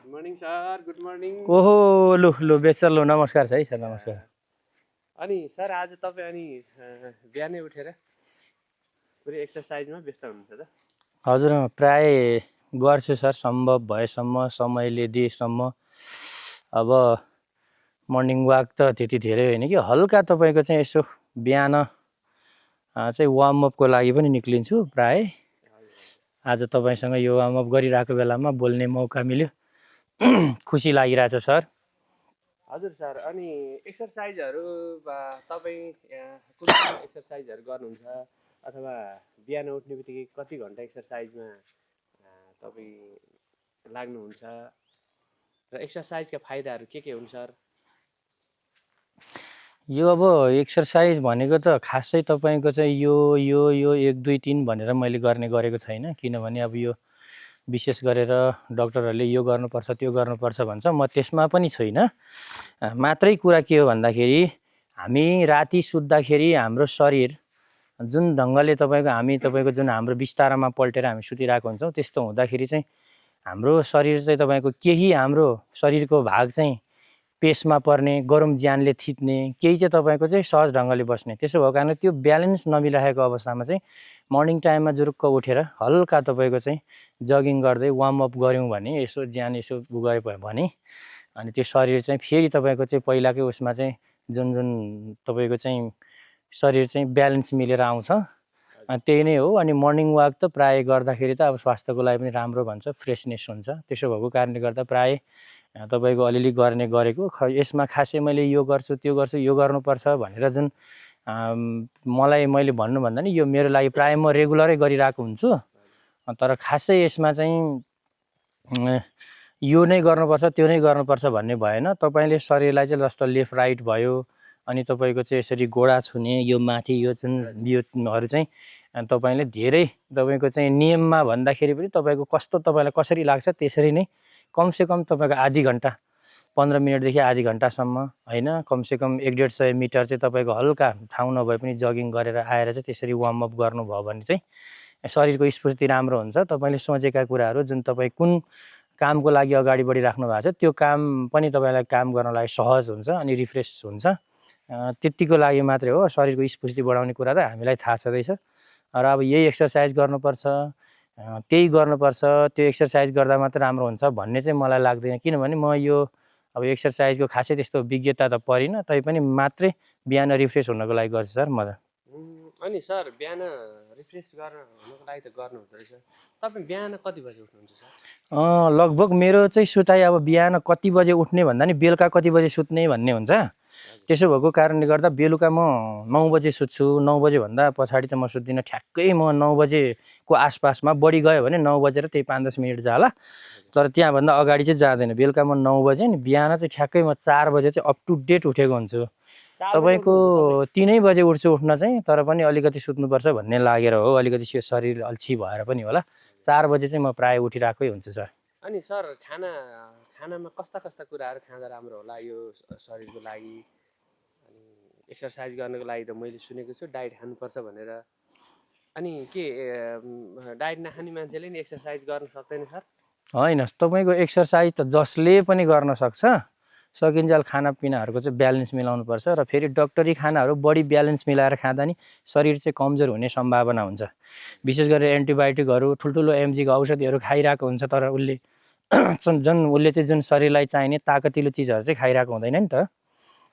Morning sir, good morning. ओहो लु लु बेचर लु नमस्कार है सर नमस्कार। अनि सर आज तपाईँ बिहानै उठेर पुरै एक्सर्साइजमा व्यस्त हुनुहुन्छ त? हजुर प्राय गर्छु सर सम्भव भएसम्म समयले दिएसम्म। अब मर्निङ वाक त त्यति धेरै होइन कि हल्का तपाईँको चाहिँ यसो बिहान चाहिँ वार्मअपको लागि पनि निक्लिन्छु प्राय। आज तपाईँसँग यो वार्मअप गरिरहेको बेलामा बोल्ने मौका मिल्यो। खुसी लागिरहेछ सर। हजुर सर, अनि एक्सर्साइजहरू तपाईँ कुन कुन एक्सर्साइजहरू गर्नुहुन्छ अथवा बिहान उठ्ने बित्तिकै कति घन्टा एक्सर्साइजमा तपाईँ लाग्नुहुन्छ र एक्सर्साइजका फाइदाहरू के हुन् सर? यो अब एक्सर्साइज भनेको त खासै तपाईँको चाहिँ यो 1 2 3 भनेर मैले गरेको छैन। किनभने अब यो विशेष गरेर डक्टरहरूले यो गर्नुपर्छ त्यो गर्नुपर्छ भन्छ, म त्यसमा पनि छैन। मात्रै कुरा के हो भन्दाखेरि हामी राति सुत्दाखेरि हाम्रो शरीर जुन ढङ्गले तपाईँको जुन हाम्रो बिस्तारामा पल्टेर हामी सुतिरहेको हुन्छौँ, त्यस्तो हुँदाखेरि चाहिँ हाम्रो शरीर चाहिँ तपाईँको केही हाम्रो शरीरको भाग चाहिँ पेसमा पर्ने, गरम ज्यानले थिच्ने, केही चाहिँ तपाईँको चाहिँ सहज ढङ्गले बस्ने। त्यसो भएको कारणले त्यो ब्यालेन्स नमिलाएको अवस्थामा चाहिँ मर्निङ टाइममा जुरुक्क उठेर हल्का तपाईँको चाहिँ जगिङ गर्दै वार्मअप गऱ्यौँ भने यसो ज्यान यसो गयो भने अनि त्यो शरीर चाहिँ फेरि तपाईँको चाहिँ पहिलाकै उसमा चाहिँ जुन तपाईँको चाहिँ शरीर चाहिँ ब्यालेन्स मिलेर आउँछ। त्यही नै हो। अनि मर्निङ वाक त प्राय गर्दाखेरि त अब स्वास्थ्यको लागि पनि राम्रो भन्छ, फ्रेसनेस हुन्छ। त्यसो भएको कारणले गर्दा प्राय तपाईँको अलिअलि गरेको यसमा खासै मैले यो गर्छु त्यो गर्छु यो गर्नुपर्छ भनेर जुन मैले भन्नुभन्दा नि यो मेरो लागि प्राय म रेगुलरै गरिरहेको हुन्छु। तर खासै यसमा चाहिँ यो नै गर्नुपर्छ त्यो नै गर्नुपर्छ भन्ने भएन। तपाईँले शरीरलाई चाहिँ जस्तो लेफ्ट राइट भयो, अनि तपाईँको चाहिँ यसरी गोडा छुने यो माथि यो जुन योहरू चाहिँ तपाईँले धेरै तपाईँको चाहिँ नियममा भन्दाखेरि पनि तपाईँको कस्तो तपाईँलाई कसरी लाग्छ त्यसरी नै कमसेकम तपाईँको आधी घन्टा 15 मिनटदेखि आधी घन्टासम्म होइन, कमसेकम 150 मिटर चाहिँ तपाईँको हल्का ठाउँ नभए पनि जगिङ गरेर आएर चाहिँ त्यसरी वार्मअप गर्नुभयो भने चाहिँ शरीरको स्फूर्ति राम्रो हुन्छ। तपाईँले सोचेका कुराहरू जुन तपाईँ कुन कामको लागि अगाडि बढिराख्नु भएको छ त्यो काम पनि तपाईँलाई काम गर्नलाई सहज हुन्छ अनि रिफ्रेस हुन्छ। त्यतिको लागि मात्रै हो। शरीरको स्फूर्ति बढाउने कुरा त हामीलाई थाहा छँदैछ। र अब यही एक्सर्साइज गर्नुपर्छ, त्यही गर्नुपर्छ, त्यो एक्सर्साइज गर्दा मात्र राम्रो हुन्छ भन्ने चाहिँ मलाई लाग्दैन। किनभने म यो अब एक्सर्साइजको खासै त्यस्तो विज्ञता त परिन, तैपनि मात्रै बिहान रिफ्रेस हुनको लागि गर्छु सर म त। अनि सर बिहान रिफ्रेस हुनको लागि त गर्नुहुँदो रहेछ। तपाईँ बिहान कति बजे उठ्नुहुन्छ सर? लगभग मेरो चाहिँ सुताइ अब बिहान कति बजे उठ्ने भन्दा नि बेलुका कति बजे सुत्ने भन्ने हुन्छ। त्यसो भएको कारणले गर्दा बेलुका म 9 बजे सुत्छु। 9 बजेभन्दा पछाडि त म सुत्दिनँ। ठ्याक्कै म 9 बजेको आसपासमा, बढी गयो भने 9 बजेर त्यही 5-10 मिनट जाला, तर त्यहाँभन्दा अगाडि चाहिँ जाँदैन। बेलुका म 9 बजे नि बिहान चाहिँ ठ्याक्कै म 4 बजे चाहिँ अप टु डेट उठेको हुन्छु। तपाईँको 3 बजे उठ्न चाहिँ, तर पनि अलिकति सुत्नुपर्छ भन्ने लागेर हो, अलिकति शरीर अल्छी भएर पनि होला। 4 बजे चाहिँ म प्राय उठिरहेकै हुन्छु सर। अनि सर खानामा कस्ता कुराहरू खाँदा राम्रो होला यो शरीरको लागि? अनि एक्सर्साइज गर्नको लागि त मैले सुनेको छु डाइट खानुपर्छ भनेर। अनि के डाइट नखाने मान्छेले नि एक्सर्साइज गर्न सक्दैन सर? होइन, तपाईँको एक्सर्साइज त जसले पनि गर्न सक्छ। सकिन्जेल खानापिनाहरूको चाहिँ ब्यालेन्स मिलाउनुपर्छ र फेरि डक्टरी खानाहरू बढी ब्यालेन्स मिलाएर खाँदा नि शरीर चाहिँ कमजोर हुने सम्भावना हुन्छ। विशेष गरेर एन्टिबायोटिकहरू ठुल्ठुलो एमजीको औषधिहरू खाइरहेको हुन्छ, तर उसले जुन शरीरलाई चाहिने ताकतिलो चिजहरू चाहिँ खाइरहेको हुँदैन नि त।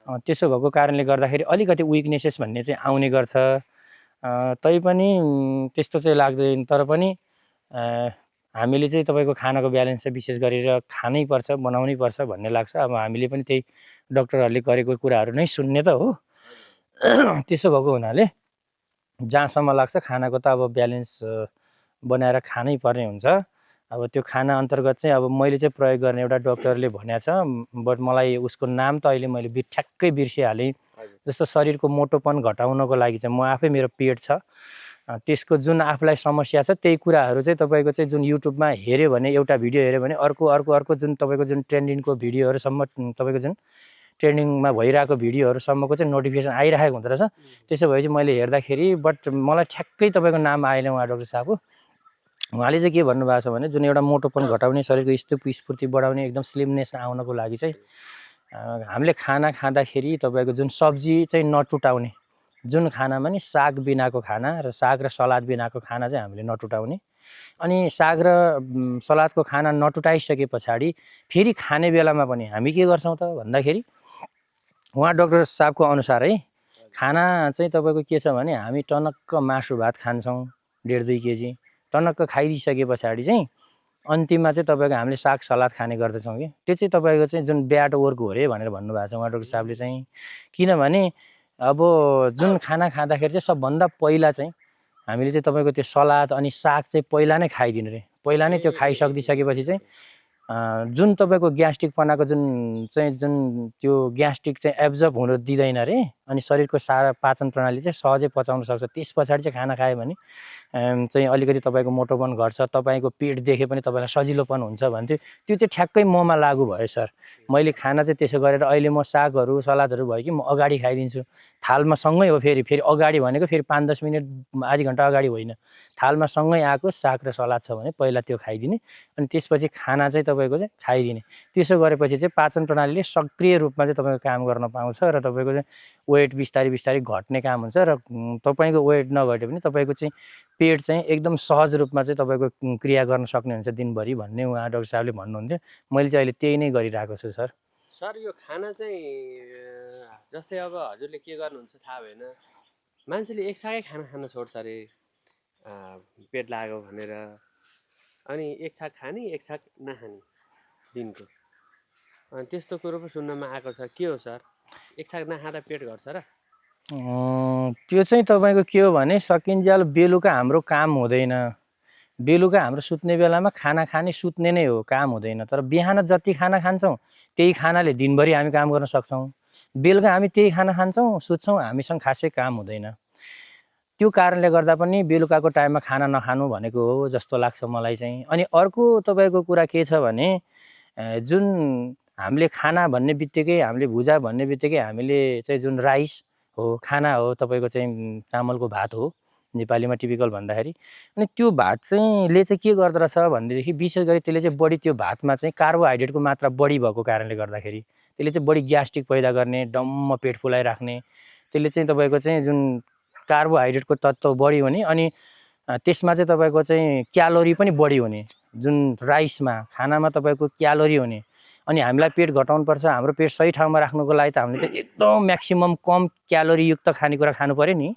त्यसो भएको कारणले गर्दाखेरि अलिकति विकनेसेस भन्ने चाहिँ आउने गर्छ। तैपनि त्यस्तो चाहिँ लाग्दैन। तर पनि हामीले चाहिँ तपाईँको खानाको ब्यालेन्स चाहिँ विशेष गरेर खानै पर्छ, बनाउनै पर्छ भन्ने लाग्छ। अब हामीले पनि त्यही डक्टरहरूले गरेको कुराहरू नै सुन्ने त हो। त्यसो भएको हुनाले जहाँसम्म लाग्छ खानाको त अब ब्यालेन्स बनाएर खानै पर्ने हुन्छ। अब त्यो खाना अन्तर्गत चाहिँ अब मैले चाहिँ प्रयोग गर्ने एउटा डक्टरले भनेको छ, बट मलाई उसको नाम त अहिले मैले ठ्याक्कै बिर्सिहालेँ। जस्तो शरीरको मोटोपन घटाउनको लागि चाहिँ म आफै, मेरो पेट छ, त्यसको जुन आफूलाई समस्या छ त्यही कुराहरू चाहिँ तपाईँको चाहिँ जुन युट्युबमा हेऱ्यो भने, एउटा भिडियो हेऱ्यो भने अर्को जुन तपाईँको जुन ट्रेन्डिङको भिडियोहरूसम्म, तपाईँको जुन ट्रेन्डिङमा भइरहेको भिडियोहरूसम्मको चाहिँ नोटिफिकेसन आइरहेको हुँदो रहेछ। त्यसो भए चाहिँ मैले हेर्दाखेरि बट मलाई ठ्याक्कै तपाईँको नाम आएन उहाँ डक्टर साहबको। उहाँले चाहिँ के भन्नुभएको छ भने जुन एउटा मोटोपन घटाउने, शरीरको स्फूर्ति बढाउने, एकदम स्लिमनेस आउनको लागि चाहिँ हामीले खाना खाँदाखेरि तपाईँको जुन सब्जी चाहिँ नटुटाउने, जुन खानामा नि साग बिनाको खाना र साग र सलाद बिनाको खाना चाहिँ हामीले नटुटाउने। अनि साग र सलादको खाना नटुटाइसके पछाडि फेरि खाने बेलामा पनि हामी के गर्छौँ त भन्दाखेरि उहाँ डाक्टर साहबको अनुसार है खाना चाहिँ तपाईँको के छ भने हामी टनक्क मासु भात खान्छौँ 1.5-2 केजी टनक्क खाइदिइसके पछाडि चाहिँ अन्तिममा चाहिँ तपाईँको हामीले साग सलाद खाने गर्दछौँ कि त्यो चाहिँ तपाईँको चाहिँ जुन ब्याड वर्क हो अरे भनेर भन्नुभएको छ उहाँ डाक्टर साहबले चाहिँ। किनभने अब जुन खाना खाँदाखेरि चाहिँ सबभन्दा पहिला चाहिँ हामीले चाहिँ तपाईँको त्यो सलाद अनि साग चाहिँ पहिला नै खाइदिनु रे। पहिला नै त्यो खाइसकिदिसकेपछि चाहिँ जुन तपाईँको ग्यास्ट्रिकपनाको जुन त्यो ग्यास्ट्रिक चाहिँ एब्जर्ब हुन दिँदैन रे। अनि शरीरको सारा पाचन प्रणाली चाहिँ सहजै पचाउन सक्छ। त्यस पछाडि चाहिँ खाना खायो भने चाहिँ अलिकति तपाईँको मोटोपन घट्छ, तपाईँको पेट देखे पनि तपाईँलाई सजिलोपन हुन्छ भन्थ्यो। त्यो चाहिँ ठ्याक्कै ममा लागु भयो सर। मैले खाना चाहिँ त्यसो गरेर अहिले म सागहरू सलादहरू भयो कि म अगाडि खाइदिन्छु। थालमा सँगै हो, फेरि अगाडि भनेको फेरि 5-10 मिनट आधी घन्टा अगाडि होइन, थालमा सँगै आएको साग र सलाद छ भने पहिला त्यो खाइदिने अनि त्यसपछि खाना चाहिँ तपाईँको चाहिँ खाइदिने। त्यसो गरेपछि चाहिँ पाचन प्रणालीले सक्रिय रूपमा चाहिँ तपाईँको काम गर्न पाउँछ र तपाईँको चाहिँ वेट बिस्तारै बिस्तारै घट्ने काम हुन्छ र तपाईँको वेट नघटे पनि तपाईँको चाहिँ पेट चाहिँ एकदम सहज रूपमा चाहिँ तपाईँको क्रिया गर्न सक्ने हुन्छ दिनभरि भन्ने उहाँ डाक्टर साहबले भन्नुहुन्थ्यो। मैले चाहिँ अहिले त्यही नै गरिरहेको छु सर। सर यो खाना चाहिँ जस्तै अब हजुरले के गर्नुहुन्छ थाहा भएन, मान्छेले एक सागै खाना खान छोड्छ अरे पेट लाग्यो भनेर, अनि एक साग खाने एक साग नखाने दिनको, अनि त्यस्तो कुरो पो सुन्नमा आएको छ। के हो सर, एक साग नखाँदा पेट घट्छ र? त्यो चाहिँ तपाईँको के हो भने सकिन्जेल बेलुका हाम्रो काम हुँदैन। बेलुका हाम्रो सुत्ने बेलामा खाना खाने सुत्ने नै हो, काम हुँदैन। तर बिहान जति खाना खान्छौँ त्यही खानाले दिनभरि हामी काम गर्न सक्छौँ। बेलुका हामी त्यही खाना खान्छौँ सुत्छौँ, हामीसँग खासै काम हुँदैन। त्यो कारणले गर्दा पनि बेलुकाको टाइममा खाना नखानु भनेको हो जस्तो लाग्छ मलाई चाहिँ। अनि अर्को तपाईँको कुरा के छ भने जुन हामीले खाना भन्ने बित्तिकै, हामीले भुजा भन्ने बित्तिकै हामीले चाहिँ जुन राइस हो, खाना हो, तपाईँको चाहिँ चामलको भात हो नेपालीमा टिपिकल भन्दाखेरि। अनि त्यो भात चाहिँ ले चाहिँ के गर्दो रहेछ भनेदेखि विशेष गरी त्यसले चाहिँ बढी त्यो भातमा चाहिँ कार्बोहाइड्रेटको मात्रा बढी भएको कारणले गर्दाखेरि त्यसले चाहिँ बढी ग्यास्ट्रिक पैदा गर्ने, डम्म पेट फुलाइराख्ने, त्यसले चाहिँ तपाईँको चाहिँ जुन कार्बोहाइड्रेटको तत्त्व बढी हुने अनि त्यसमा चाहिँ तपाईँको चाहिँ क्यालोरी पनि बढी हुने। जुन राइसमा खानामा तपाईँको क्यालोरी हुने। अनि हामीलाई पेट घटाउनुपर्छ, हाम्रो पेट सही ठाउँमा राख्नुको लागि त हामीले त एकदम म्याक्सिमम कम क्यालोरीयुक्त खानेकुरा खानु पऱ्यो नि।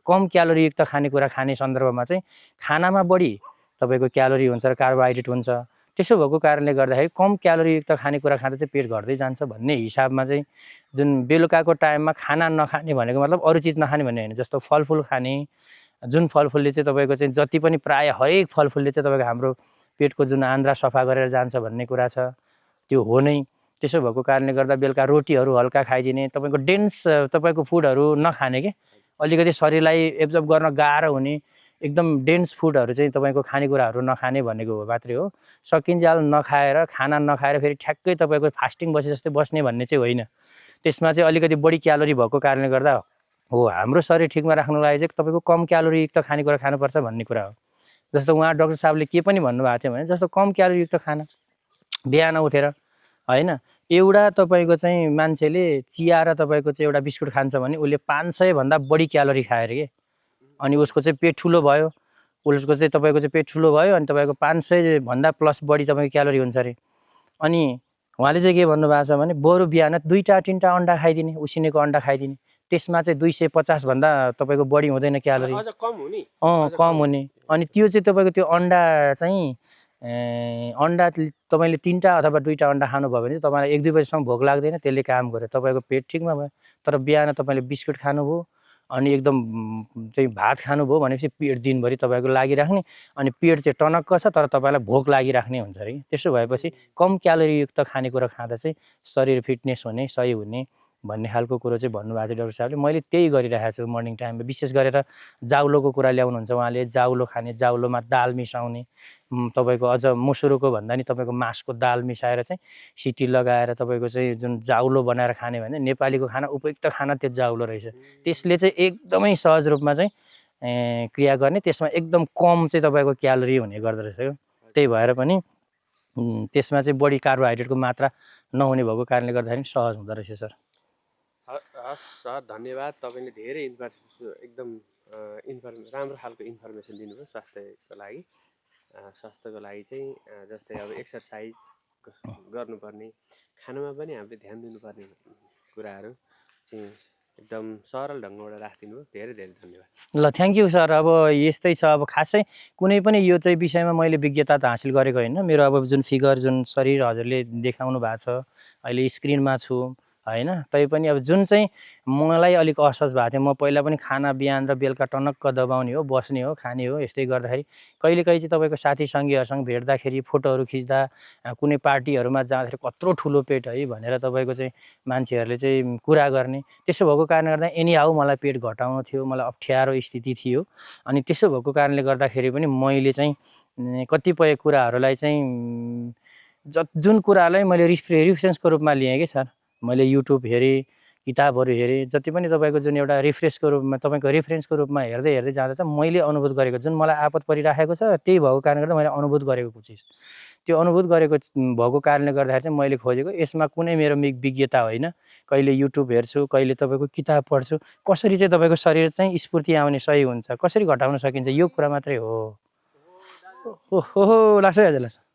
कम क्यालोरीयुक्त खानेकुरा खाने सन्दर्भमा चाहिँ खानामा बढी तपाईँको क्यालोरी हुन्छ र कार्बोहाइड्रेट हुन्छ। त्यसो भएको कारणले गर्दाखेरि कम क्यालोरीयुक्त खानेकुरा खाँदा चाहिँ पेट घट्दै जान्छ भन्ने हिसाबमा चाहिँ जुन बेलुकाको टाइममा खाना नखाने भनेको मतलब अरू चिज नखाने भन्ने होइन। जस्तो फलफुल खाने, जुन फलफुलले चाहिँ तपाईँको चाहिँ जति पनि प्रायः हरेक फलफुलले चाहिँ तपाईँको हाम्रो पेटको जुन आन्द्रा सफा गरेर जान्छ भन्ने कुरा छ, त्यो हो नै। त्यसो भएको कारणले गर्दा बेलुका रोटीहरू हल्का खाइदिने, तपाईँको डेन्स तपाईँको फुडहरू नखाने के, अलिकति शरीरलाई एब्जर्ब गर्न गाह्रो हुने एकदम डेन्स फुडहरू चाहिँ तपाईँको खानेकुराहरू नखाने भनेको हो मात्रै हो। सकिन्जेल नखाएर, खाना नखाएर फेरि ठ्याक्कै तपाईँको फास्टिङ बसे जस्तै बस्ने भन्ने चाहिँ होइन। त्यसमा चाहिँ अलिकति बढी क्यालोरी भएको कारणले गर्दा हो हाम्रो शरीर ठिकमा राख्नुको लागि चाहिँ तपाईँको कम क्यालोरीयुक्त खानेकुरा खानुपर्छ भन्ने कुरा हो। जस्तो उहाँ डाक्टर साहबले के पनि भन्नुभएको थियो भने जस्तो कम क्यालोरीयुक्त खाना बिहान उठेर होइन, एउटा तपाईँको चाहिँ मान्छेले चिया र तपाईँको चाहिँ एउटा बिस्कुट खान्छ भने उसले 500 भन्दा बढी क्यालोरी खायो अरे के। अनि उसको चाहिँ पेट ठुलो भयो, उसको चाहिँ तपाईँको चाहिँ पेट ठुलो भयो अनि तपाईँको 500 भन्दा प्लस बढी तपाईँको क्यालोरी हुन्छ अरे। अनि उहाँले चाहिँ के भन्नुभएको छ भने बरु बिहान 2-3टा अन्डा खाइदिने, उसिनेको अन्डा खाइदिने, त्यसमा चाहिँ 250 भन्दा तपाईँको बढी हुँदैन क्यालोरी, कम हुने। अनि त्यो चाहिँ तपाईँको त्यो अन्डा चाहिँ अन्डा तपाईँले 3टा अथवा 2टा अन्डा खानुभयो भने चाहिँ तपाईँलाई 1-2 बजीसम्म भोक लाग्दैन, त्यसले काम गर्यो, तपाईँको पेट ठिकमा भयो। तर बिहान तपाईँले बिस्कुट खानुभयो अनि एकदम चाहिँ भात खानुभयो भनेपछि पेट दिनभरि तपाईँको लागिराख्ने अनि पेट चाहिँ टनक्क छ तर तपाईँलाई भोक लागिराख्ने हुन्छ अरे। त्यसो भएपछि कम क्यालोरीयुक्त खानेकुरा खाँदा चाहिँ शरीर फिटनेस हुने, सही हुने भन्ने खालको कुरो चाहिँ भन्नुभएको थियो डाक्टर साहबले। मैले त्यही गरिरहेको छु मर्निङ टाइममा। विशेष गरेर जाउलोको कुरा ल्याउनुहुन्छ उहाँले, जाउलो खाने, जाउलोमा दाल मिसाउने, तपाईँको अझ मुसुरोको भन्दा नि तपाईँको मासको दाल मिसाएर चाहिँ सिटी लगाएर तपाईँको चाहिँ जुन जाउलो बनाएर खाने भने नेपालीको खाना उपयुक्त खाना त्यो जाउलो रहेछ। त्यसले चाहिँ एकदमै सहज रूपमा चाहिँ क्रिया गर्ने, त्यसमा एकदम कम चाहिँ तपाईँको क्यालोरी हुने गर्दो रहेछ क्या। त्यही भएर पनि त्यसमा चाहिँ बढी कार्बोहाइड्रेटको मात्रा नहुने भएको कारणले गर्दाखेरि सहज हुँदो रहेछ सर। हस् सर, धन्यवाद। तपाईँले धेरै एकदम राम्रो खालको इन्फर्मेसन दिनुभयो स्वास्थ्यको लागि। स्वास्थ्यको लागि चाहिँ जस्तै अब एक्सर्साइज गर्नुपर्ने, खानामा पनि हामीले ध्यान दिनुपर्ने कुराहरू चाहिँ एकदम सरल ढङ्गबाट राखिदिनु भयो। धेरै धेरै धन्यवाद। ल थ्याङ्क यू सर। अब यस्तै छ, अब खासै कुनै पनि यो चाहिँ विषयमा मैले विज्ञता त हासिल गरेको होइन। मेरो अब जुन फिगर, जुन शरीर हजुरले देखाउनु भएको छ, अहिले स्क्रिनमा छु होइन, तैपनि अब जुन चाहिँ मलाई अलिक असहज भएको थियो, म पहिला पनि खाना बिहान र बेलुका टनक्क दबाउने हो, बस्ने हो, खाने हो, यस्तै गर्दाखेरि कहिलेकाहीँ चाहिँ तपाईँको साथी सङ्गीहरूसँग भेट्दाखेरि फोटोहरू खिच्दा कुनै पार्टीहरूमा जाँदाखेरि कत्रो ठुलो पेट है भनेर तपाईँको चाहिँ मान्छेहरूले चाहिँ कुरा गर्ने, त्यसो भएको कारणले गर्दा एनी हाउ मलाई पेट घटाउनु थियो, मलाई अप्ठ्यारो स्थिति थियो। अनि त्यसो भएको कारणले गर्दाखेरि पनि मैले चाहिँ कतिपय कुराहरूलाई चाहिँ जुन कुरालाई मैले रिफ्रेन्सको रूपमा लिएँ कि सर, मैले युट्युब हेरेँ, किताबहरू हेरेँ, जति पनि तपाईँको जुन एउटा रिफ्रेसको रूपमा, तपाईँको रेफरेन्सको रूपमा हेर्दै हेर्दै जाँदा चाहिँ मैले अनुभूत गरेको जुन मलाई आपत परिराखेको छ, त्यही भएको कारणले गर्दा मैले अनुभूत गरेको चिज, त्यो अनुभूत गरेको भएको कारणले गर्दाखेरि चाहिँ मैले खोजेको यसमा कुनै मेरो विज्ञता होइन। कहिले युट्युब हेर्छु, कहिले तपाईँको किताब पढ्छु, कसरी चाहिँ तपाईँको शरीर चाहिँ स्फूर्ति आउने सही हुन्छ, कसरी घटाउन सकिन्छ, यो कुरा मात्रै हो। ओहो लाग्छ हजुरलाई।